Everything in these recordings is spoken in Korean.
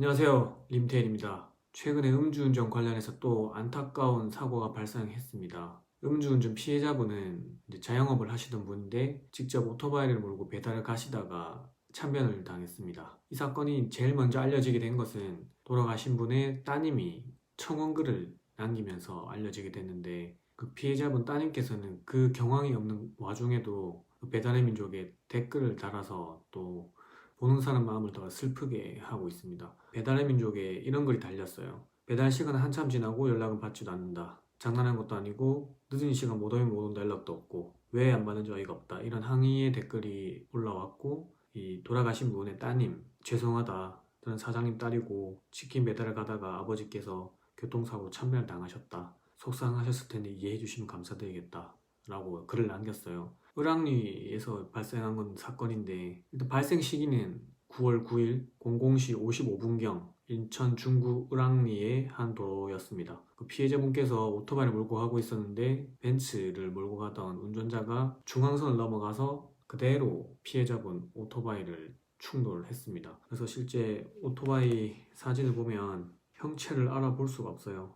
안녕하세요. 림테일입니다. 최근에 음주운전 관련해서 또 안타까운 사고가 발생했습니다. 음주운전 피해자분은 이제 자영업을 하시던 분인데 직접 오토바이를 몰고 배달을 가시다가 참변을 당했습니다. 이 사건이 제일 먼저 알려지게 된 것은 돌아가신 분의 따님이 청원글을 남기면서 알려지게 됐는데, 그 피해자분 따님께서는 그 경황이 없는 와중에도 그 배달의 민족에 댓글을 달아서 또 보는 사람 마음을 더 슬프게 하고 있습니다. 배달의 민족에 이런 글이 달렸어요. 배달 시간은 한참 지나고 연락은 받지도 않는다. 장난한 것도 아니고 늦은 시간 못 오면 못 온다 연락도 없고 왜 안 받는지 어이가 없다. 이런 항의의 댓글이 올라왔고, 이 돌아가신 분의 따님 죄송하다. 저는 사장님 딸이고 치킨 배달을 가다가 아버지께서 교통사고로 참변을 당하셨다. 속상하셨을 텐데 이해해 주시면 감사드리겠다. 라고 글을 남겼어요. 을왕리에서 발생한 건 사건인데, 일단 발생 시기는 9월 9일 00시 55분경 인천 중구 을왕리의 한 도로였습니다. 그 피해자분께서 오토바이를 몰고 가고 있었는데 벤츠를 몰고 가던 운전자가 중앙선을 넘어가서 그대로 피해자분 오토바이를 충돌을 했습니다. 그래서 실제 오토바이 사진을 보면 형체를 알아볼 수가 없어요.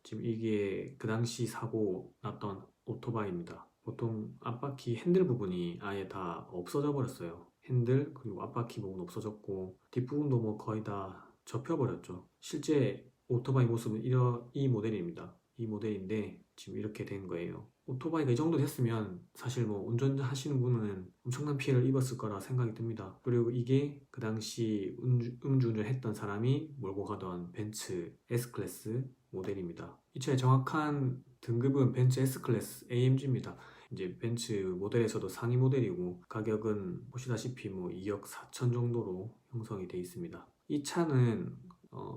지금 이게 그 당시 사고 났던 오토바이입니다. 보통 앞바퀴 핸들 부분이 아예 다 없어져 버렸어요. 핸들 그리고 앞바퀴 부분 없어졌고 뒷부분도 뭐 거의 다 접혀버렸죠. 실제 오토바이 모습은 이 모델입니다. 이 모델인데 지금 이렇게 된 거예요. 오토바이가 이 정도 됐으면 사실 뭐 운전하시는 분은 엄청난 피해를 입었을 거라 생각이 듭니다. 그리고 이게 그 당시 음주운전 했던 사람이 몰고 가던 벤츠 S클래스 모델입니다. 이 차의 정확한 등급은 벤츠 S클래스 AMG입니다. 이제 벤츠 모델에서도 상위 모델이고 가격은 보시다시피 뭐 2억 4천 정도로 형성이 되어 있습니다. 이 차는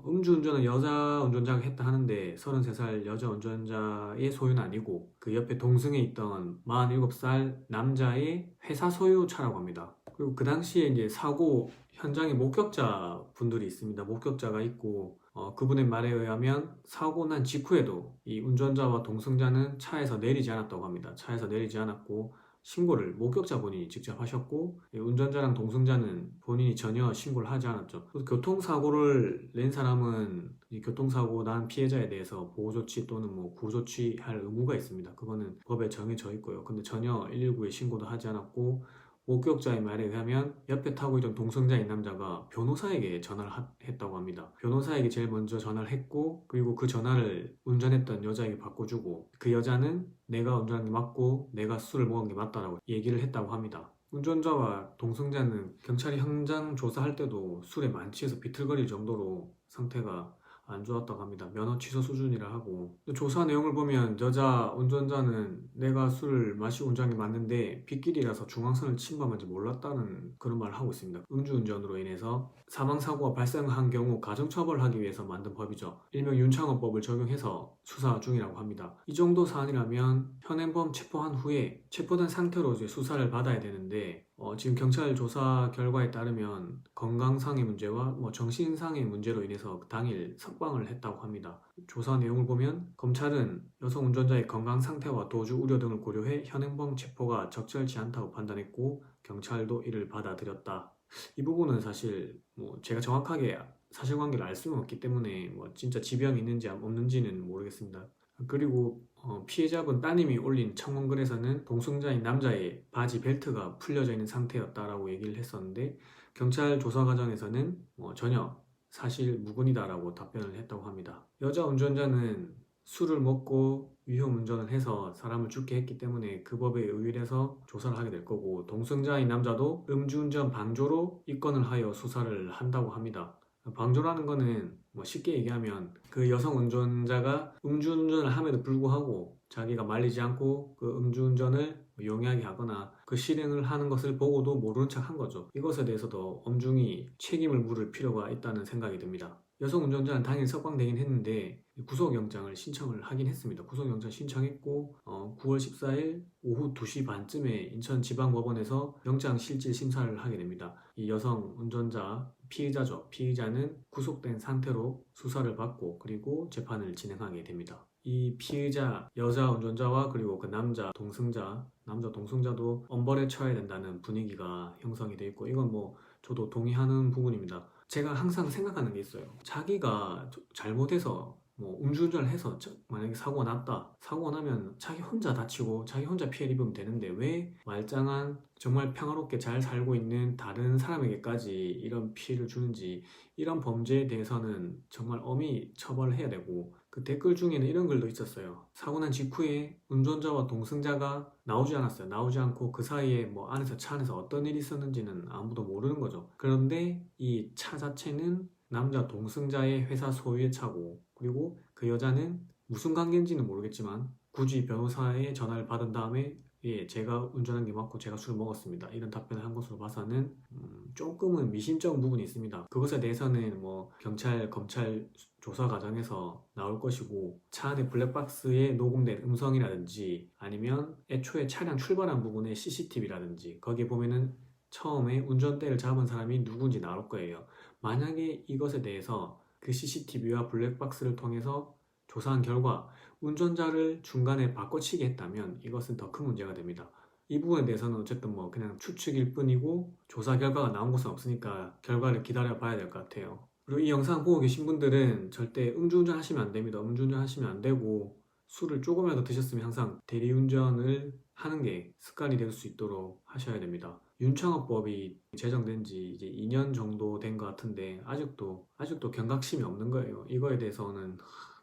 음주운전은 여자 운전자가 했다 하는데 33살 여자 운전자의 소유는 아니고 그 옆에 동승에 있던 47살 남자의 회사 소유 차라고 합니다. 그리고 그 당시에 이제 사고 현장에 목격자 분들이 있습니다. 목격자가 있고 그분의 말에 의하면 사고 난 직후에도 이 운전자와 동승자는 차에서 내리지 않았다고 합니다. 차에서 내리지 않았고 신고를 목격자분이 직접 하셨고, 운전자랑 동승자는 본인이 전혀 신고를 하지 않았죠. 교통사고를 낸 사람은 이 교통사고 난 피해자에 대해서 보호조치 또는 뭐 구조치할 의무가 있습니다. 그거는 법에 정해져 있고요. 근데 전혀 119에 신고도 하지 않았고, 목격자의 말에 의하면 옆에 타고 있던 동승자인 남자가 변호사에게 전화를 했다고 합니다. 변호사에게 제일 먼저 전화를 했고, 그리고 그 전화를 운전했던 여자에게 바꿔주고, 그 여자는 내가 운전한 게 맞고 내가 술을 먹은 게 맞다라고 얘기를 했다고 합니다. 운전자와 동승자는 경찰이 현장 조사할 때도 술에 만취해서 비틀거릴 정도로 상태가 안 좋았다고 합니다. 면허 취소 수준이라 하고, 조사 내용을 보면 여자 운전자는 내가 술을 마시고 운전한 게 맞는데 빗길이라서 중앙선을 침범한지 몰랐다는 그런 말을 하고 있습니다. 음주운전으로 인해서 사망사고가 발생한 경우 가중처벌하기 위해서 만든 법이죠. 일명 윤창호법을 적용해서 수사 중이라고 합니다. 이 정도 사안이라면 현행범 체포한 후에 체포된 상태로 이제 수사를 받아야 되는데, 지금 경찰 조사 결과에 따르면 건강상의 문제와 뭐 정신상의 문제로 인해서 당일 석방을 했다고 합니다. 조사 내용을 보면 검찰은 여성 운전자의 건강 상태와 도주 우려 등을 고려해 현행범 체포가 적절치 않다고 판단했고, 경찰도 이를 받아들였다. 이 부분은 사실 뭐 제가 정확하게 사실관계를 알 수는 없기 때문에 뭐 진짜 지병이 있는지 없는지는 모르겠습니다. 그리고 피해자분 따님이 올린 청원글에서는 동승자인 남자의 바지 벨트가 풀려져 있는 상태였다라고 얘기를 했었는데, 경찰 조사 과정에서는 전혀 사실 무근이다라고 답변을 했다고 합니다. 여자 운전자는 술을 먹고 위험 운전을 해서 사람을 죽게 했기 때문에 그 법에 의율해서 조사를 하게 될 거고, 동승자인 남자도 음주운전 방조로 입건을 하여 수사를 한다고 합니다. 방조라는 거는 뭐 쉽게 얘기하면 그 여성 운전자가 음주운전을 함에도 불구하고 자기가 말리지 않고 그 음주운전을 용이하게 하거나 그 실행을 하는 것을 보고도 모르는 척 한 거죠. 이것에 대해서도 엄중히 책임을 물을 필요가 있다는 생각이 듭니다. 여성 운전자는 당일 석방되긴 했는데 구속영장을 신청을 하긴 했습니다. 구속영장 신청했고 9월 14일 오후 2시 반쯤에 인천지방법원에서 영장실질 심사를 하게 됩니다. 이 여성 운전자 피의자죠. 피의자는 구속된 상태로 수사를 받고 그리고 재판을 진행하게 됩니다. 이 피의자 여자 운전자와 그리고 그 남자 동승자도 엄벌에 처해야 된다는 분위기가 형성이 되어 있고, 이건 뭐 저도 동의하는 부분입니다. 제가 항상 생각하는 게 있어요. 자기가 잘못해서 뭐 음주운전을 해서 만약에 사고가 났다. 사고가 나면 자기 혼자 다치고 자기 혼자 피해를 입으면 되는데 왜 말짱한 정말 평화롭게 잘 살고 있는 다른 사람에게까지 이런 피해를 주는지, 이런 범죄에 대해서는 정말 엄히 처벌을 해야 되고, 그 댓글 중에는 이런 글도 있었어요. 사고 난 직후에 운전자와 동승자가 나오지 않았어요. 나오지 않고 그 사이에 뭐 차 안에서 어떤 일이 있었는지는 아무도 모르는 거죠. 그런데 이 차 자체는 남자 동승자의 회사 소유의 차고, 그리고 그 여자는 무슨 관계인지는 모르겠지만 굳이 변호사의 전화를 받은 다음에 예, 제가 운전한 게 맞고 제가 술을 먹었습니다, 이런 답변을 한 것으로 봐서는 조금은 미심쩍은 부분이 있습니다. 그것에 대해서는 뭐 경찰, 검찰 조사 과정에서 나올 것이고, 차 안에 블랙박스에 녹음된 음성이라든지 아니면 애초에 차량 출발한 부분의 CCTV라든지 거기에 보면은 처음에 운전대를 잡은 사람이 누군지 나올 거예요. 만약에 이것에 대해서 그 CCTV와 블랙박스를 통해서 조사한 결과 운전자를 중간에 바꿔치기 했다면 이것은 더 큰 문제가 됩니다. 이 부분에 대해서는 어쨌든 뭐 그냥 추측일 뿐이고 조사 결과가 나온 것은 없으니까 결과를 기다려 봐야 될 것 같아요. 그리고 이 영상 보고 계신 분들은 절대 음주운전 하시면 안 됩니다. 음주운전 하시면 안 되고, 술을 조금이라도 드셨으면 항상 대리운전을 하는 게 습관이 될 수 있도록 하셔야 됩니다. 윤창호법이 제정된 지 이제 2년 정도 된 것 같은데 아직도 경각심이 없는 거예요. 이거에 대해서는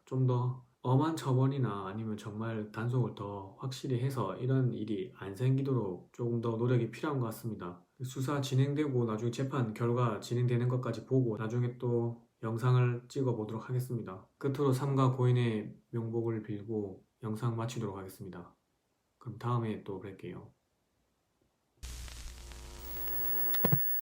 좀 더 엄한 처벌이나 아니면 정말 단속을 더 확실히 해서 이런 일이 안 생기도록 조금 더 노력이 필요한 것 같습니다. 수사 진행되고 나중에 재판 결과 진행되는 것까지 보고 나중에 또 영상을 찍어 보도록 하겠습니다. 끝으로 삼가 고인의 명복을 빌고 영상 마치도록 하겠습니다. 그럼 다음에 또 뵐게요.